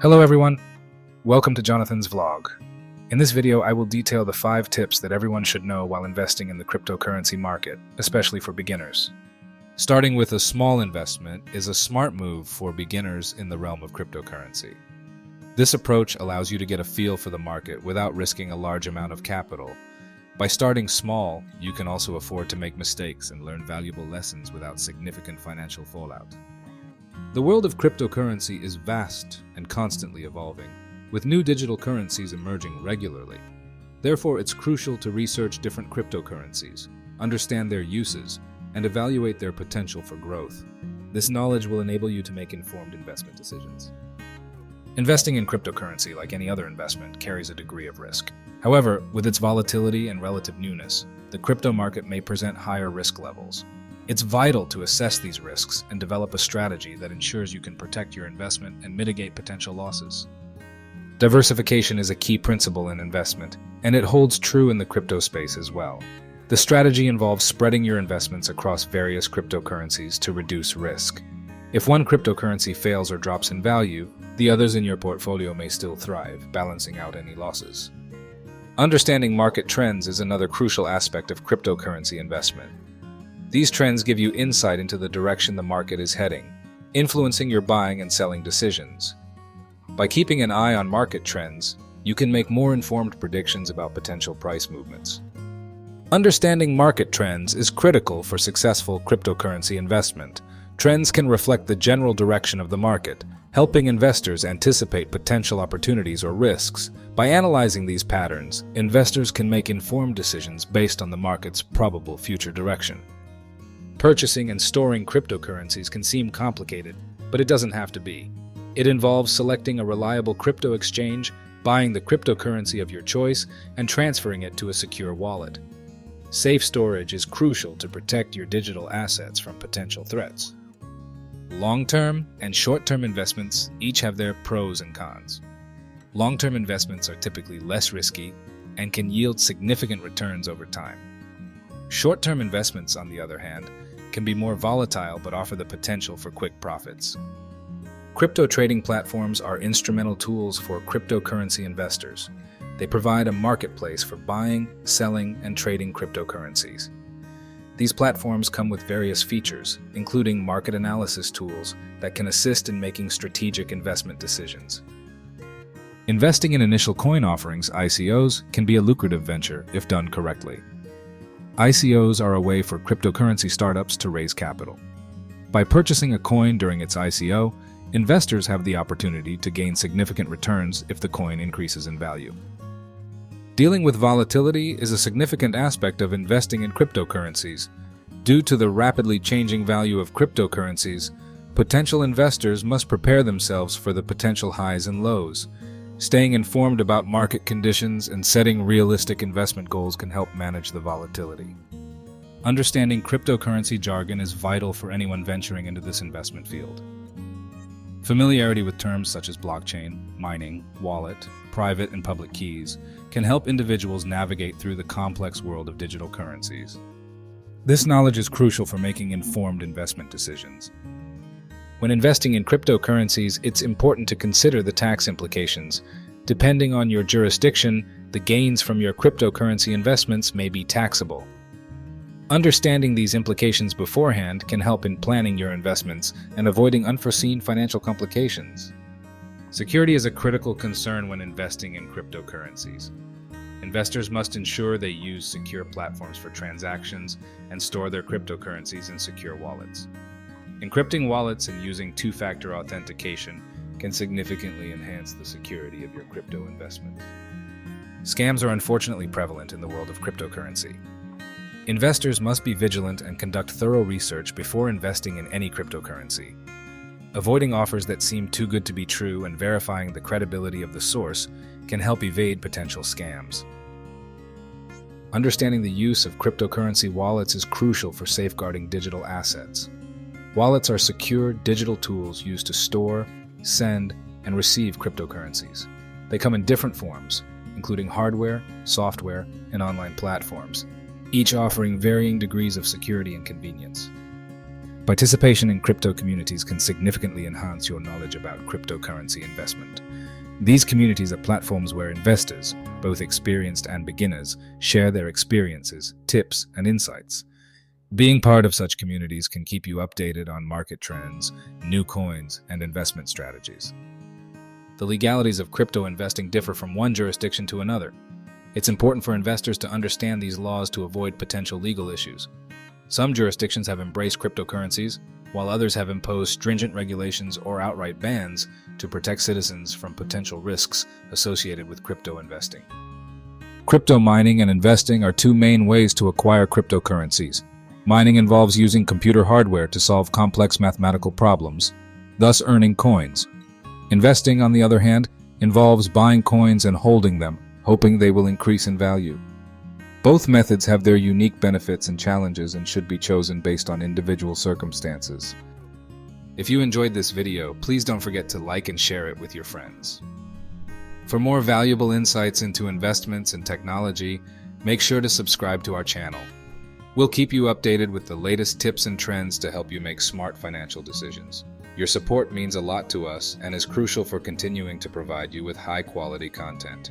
Hello everyone, welcome to Jonathan's vlog. In this video, I will detail the 5 tips that everyone should know while investing in the cryptocurrency market, especially for beginners. Starting with a small investment is a smart move for beginners in the realm of cryptocurrency. This approach allows you to get a feel for the market without risking a large amount of capital. By starting small, you can also afford to make mistakes and learn valuable lessons without significant financial fallout. The world of cryptocurrency is vast and constantly evolving, with new digital currencies emerging regularly. Therefore, it's crucial to research different cryptocurrencies, understand their uses, and evaluate their potential for growth. This knowledge will enable you to make informed investment decisions. Investing in cryptocurrency, like any other investment, carries a degree of risk. However, with its volatility and relative newness, the crypto market may present higher risk levels. It's vital to assess these risks and develop a strategy that ensures you can protect your investment and mitigate potential losses. Diversification is a key principle in investment, and it holds true in the crypto space as well. The strategy involves spreading your investments across various cryptocurrencies to reduce risk. If one cryptocurrency fails or drops in value, the others in your portfolio may still thrive, balancing out any losses. Understanding market trends is another crucial aspect of cryptocurrency investment. These trends give you insight into the direction the market is heading, influencing your buying and selling decisions. By keeping an eye on market trends, you can make more informed predictions about potential price movements. Understanding market trends is critical for successful cryptocurrency investment. Trends can reflect the general direction of the market, helping investors anticipate potential opportunities or risks. By analyzing these patterns, investors can make informed decisions based on the market's probable future direction. Purchasing and storing cryptocurrencies can seem complicated, but it doesn't have to be. It involves selecting a reliable crypto exchange, buying the cryptocurrency of your choice, and transferring it to a secure wallet. Safe storage is crucial to protect your digital assets from potential threats. Long-term and short-term investments each have their pros and cons. Long-term investments are typically less risky and can yield significant returns over time. Short-term investments, on the other hand, can be more volatile but offer the potential for quick profits. Crypto trading platforms are instrumental tools for cryptocurrency investors. They provide a marketplace for buying, selling, and trading cryptocurrencies. These platforms come with various features, including market analysis tools that can assist in making strategic investment decisions. Investing in initial coin offerings, ICOs, can be a lucrative venture if done correctly. ICOs are a way for cryptocurrency startups to raise capital. By purchasing a coin during its ICO, investors have the opportunity to gain significant returns if the coin increases in value. Dealing with volatility is a significant aspect of investing in cryptocurrencies. Due to the rapidly changing value of cryptocurrencies, potential investors must prepare themselves for the potential highs and lows. Staying informed about market conditions and setting realistic investment goals can help manage the volatility. Understanding cryptocurrency jargon is vital for anyone venturing into this investment field. Familiarity with terms such as blockchain, mining, wallet, private and public keys can help individuals navigate through the complex world of digital currencies. This knowledge is crucial for making informed investment decisions. When investing in cryptocurrencies, it's important to consider the tax implications. Depending on your jurisdiction, the gains from your cryptocurrency investments may be taxable. Understanding these implications beforehand can help in planning your investments and avoiding unforeseen financial complications. Security is a critical concern when investing in cryptocurrencies. Investors must ensure they use secure platforms for transactions and store their cryptocurrencies in secure wallets. Encrypting wallets and using two-factor authentication can significantly enhance the security of your crypto investments. Scams are unfortunately prevalent in the world of cryptocurrency. Investors must be vigilant and conduct thorough research before investing in any cryptocurrency. Avoiding offers that seem too good to be true and verifying the credibility of the source can help evade potential scams. Understanding the use of cryptocurrency wallets is crucial for safeguarding digital assets. Wallets are secure digital tools used to store, send, and receive cryptocurrencies. They come in different forms, including hardware, software, and online platforms, each offering varying degrees of security and convenience. Participation in crypto communities can significantly enhance your knowledge about cryptocurrency investment. These communities are platforms where investors, both experienced and beginners, share their experiences, tips, and insights. Being part of such communities can keep you updated on market trends, new coins, and investment strategies. The legalities of crypto investing differ from one jurisdiction to another. It's important for investors to understand these laws to avoid potential legal issues. Some jurisdictions have embraced cryptocurrencies, while others have imposed stringent regulations or outright bans to protect citizens from potential risks associated with crypto investing. Crypto mining and investing are two main ways to acquire cryptocurrencies. Mining involves using computer hardware to solve complex mathematical problems, thus earning coins. Investing, on the other hand, involves buying coins and holding them, hoping they will increase in value. Both methods have their unique benefits and challenges and should be chosen based on individual circumstances. If you enjoyed this video, please don't forget to like and share it with your friends. For more valuable insights into investments and technology, make sure to subscribe to our channel. We'll keep you updated with the latest tips and trends to help you make smart financial decisions. Your support means a lot to us and is crucial for continuing to provide you with high-quality content.